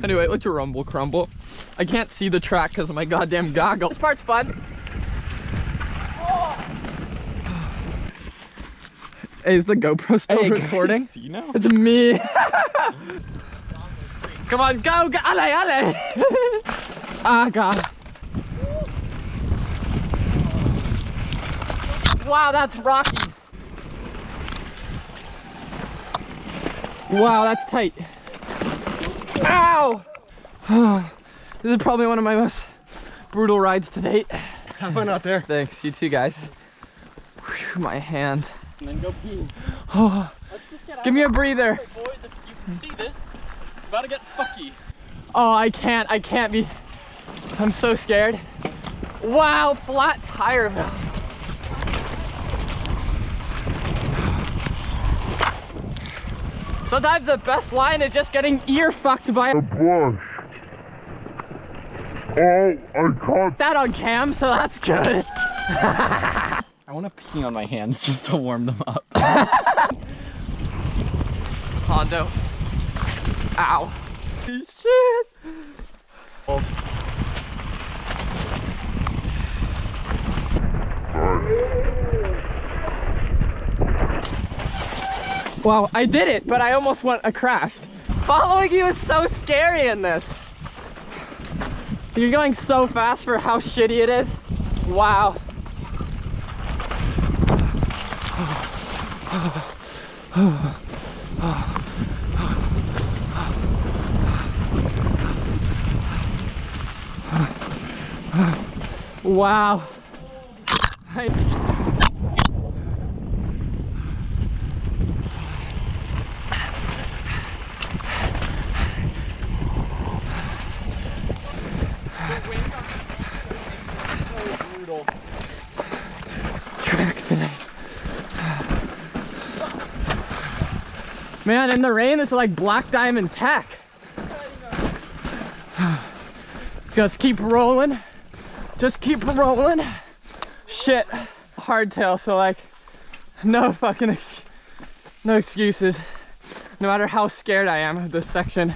Anyway, let's rumble crumble. I can't see the track because of my goddamn goggles. This part's fun. Hey, is the GoPro still recording? See now? It's me. Come on, go, go, ale, ale. Ah, God. Wow, that's rocky. Wow, that's tight. Ow! This is probably one of my most brutal rides to date. Have fun out there. Thanks, you too, guys. Whew, my hand. And then go pee. Oh, Let's just get out. give me a breather. Right, boys, if you can see this, it's about to get fucky. Oh, I can't be. I'm so scared. Wow, flat tire valve. Sometimes the best line is just getting ear fucked by a bush. Oh, I caught that on cam, so that's good. I want to pee on my hands just to warm them up. Hondo. Ow. Shit. Oh. Wow, I did it, but I almost crashed. Following you is so scary in this. You're going so fast for how shitty it is. Wow. Wow. Man, in the rain, it's like black diamond tech. Just keep rolling. Just keep rolling. Shit. Hardtail, so like, no fucking no excuses. No matter how scared I am of this section,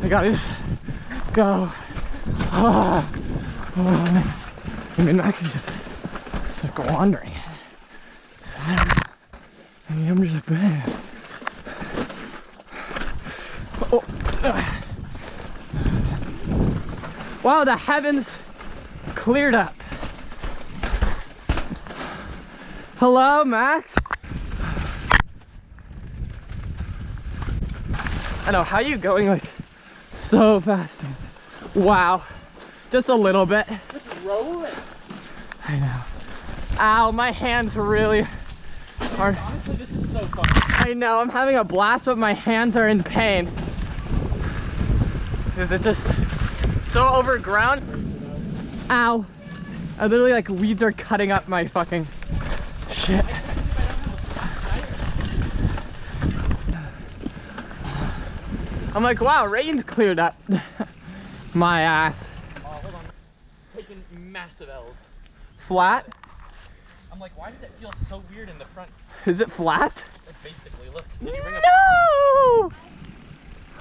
I gotta just go. Oh, man. I mean, I could just like wandering. I mean, I'm just like, man. Oh. Wow, the heavens cleared up. Hello, Max? I know, how are you going like so fast? Wow, just a little bit. Just rolling. I know. Ow, my hands really are. Honestly, this is so fun. I know, I'm having a blast, but my hands are in pain. Because it's just so overgrown. Ow. I literally, like, weeds are cutting up my fucking shit. I'm like, wow, rain's cleared up. My ass. Oh, hold on. Taking massive L's. Flat? I'm like, why does it feel so weird in the front? Is it flat? Like, basically, look. Did you bring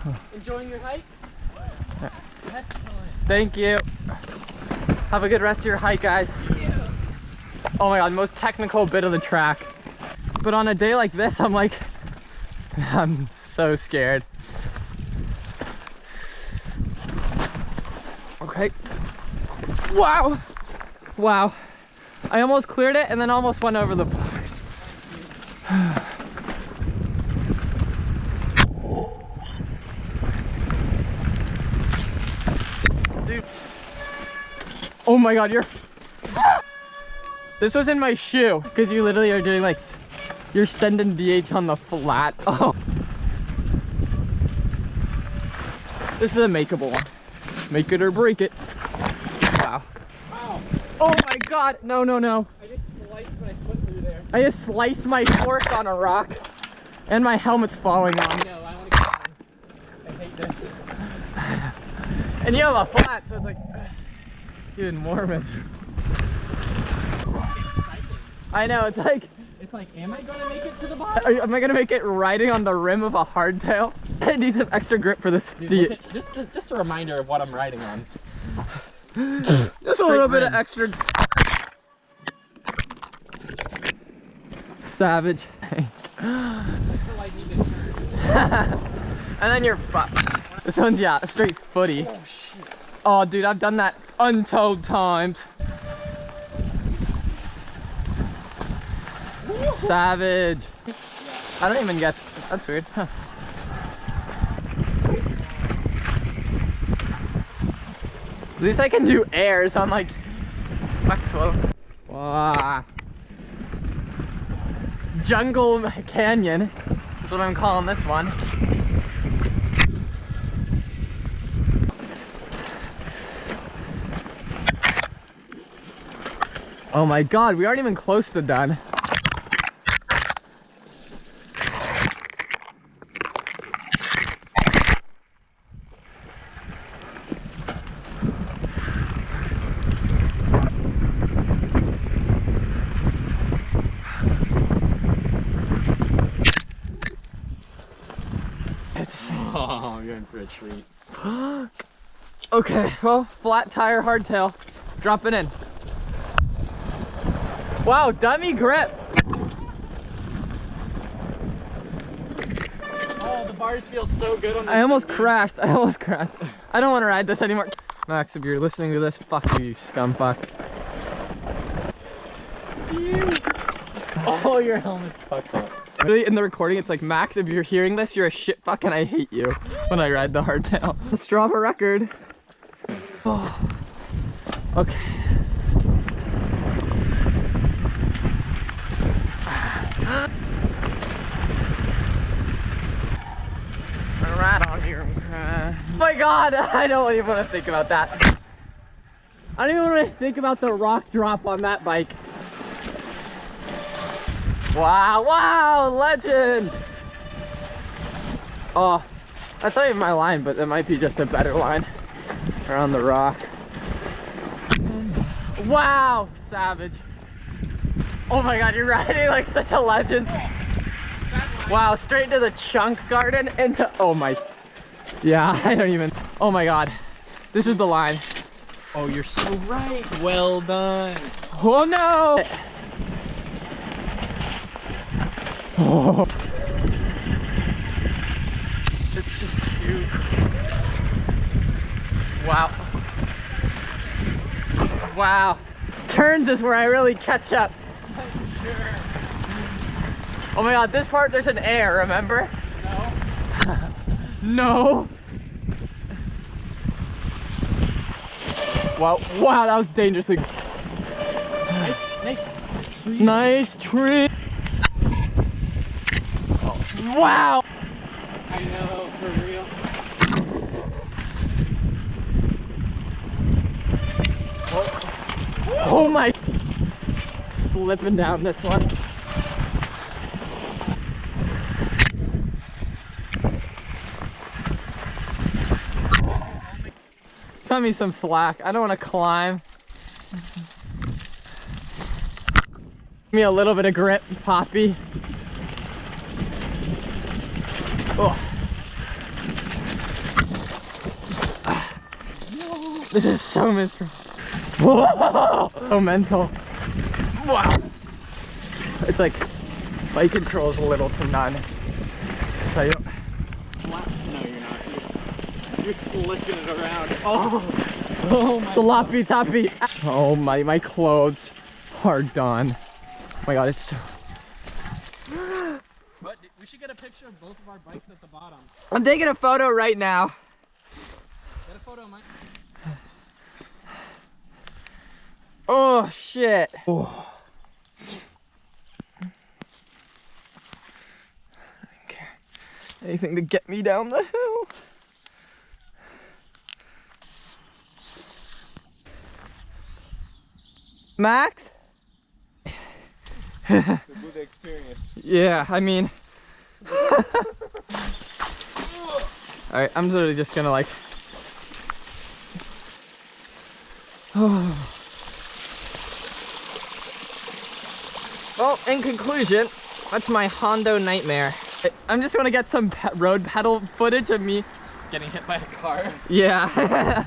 No! Enjoying your hike? Excellent. Thank you. Have a good rest of your hike, guys. Oh my god, most technical bit of the track. But on a day like this, I'm like, I'm so scared. Okay. Wow. Wow. I almost cleared it and then almost went over the bars. Dude. Oh my god, this was in my shoe because you literally are doing like, you're sending DH on the flat. Oh. This is a makeable one. Make it or break it. Wow. Wow. Oh my god. No, no, no. I just sliced my foot through there. I just sliced my fork on a rock and my helmet's falling off. No, I want to get on. I hate this. And you have a flat, so it's like even more miserable. I know, it's like It's like, am I gonna make it to the bottom? Am I gonna make it riding on the rim of a hardtail? I need some extra grip for this. Dude, look at, just a reminder of what I'm riding on. Just a little bit of extra. Savage. I need to turn. And then you're fucked. This one's, yeah, a straight footy. Oh shit. Oh, dude, I've done that untold times. Savage. I don't even get. That's weird. Huh. At least I can do airs on like Maxwell. Wow. Jungle Canyon is what I'm calling this one. Oh my god, we aren't even close to done. Oh, you're in for a treat. Okay, well, flat tire, hardtail, dropping in. Wow, dummy grip. Oh, the bars feel so good on the I almost crashed. I don't want to ride this anymore. Max, if you're listening to this, fuck you, scumfuck. Oh, your helmet's fucked up. Really, in the recording, it's like, Max, if you're hearing this, you're a shit fuck and I hate you when I ride the hardtail. Let's drop a record. Oh. Okay. Right on here. Oh my god, I don't even want to think about that. I don't even want to think about the rock drop on that bike. Wow, wow, legend! Oh, that's not even my line, but it might be just a better line around the rock. Wow, savage. Oh my god, you're riding like such a legend. Wow, straight into the chunk garden into, oh my, yeah, I don't even, oh my god. This is the line. Oh, you're so right. Well done. Oh no! Oh. It's just cute. Wow. Wow. Turns is where I really catch up. Sure. Oh my god, this part there's an air, remember? No. No. Wow, wow, that was dangerously. Nice tree. Nice tree. Oh, wow. I know, for real. Oh my. Slipping down this one. Cut me some slack. I don't want to climb. Give me a little bit of grip, Poppy. Oh. This is so miserable. Whoa. So mental. Wow. It's like bike control is little to none. So you don't... No, you're not. You're slicking it around. Oh my sloppy toppy. Oh my clothes are done. Oh my god, it's so. But we should get a picture of both of our bikes at the bottom. I'm taking a photo right now. Get a photo of mine. Oh shit. Oh. Okay. Anything to get me down the hill. Max? A good experience. Yeah, I mean. Alright, I'm literally just gonna like. Oh. Well, in conclusion, that's my Hondo nightmare. I'm just gonna get some road pedal footage of me Getting hit by a car. yeah.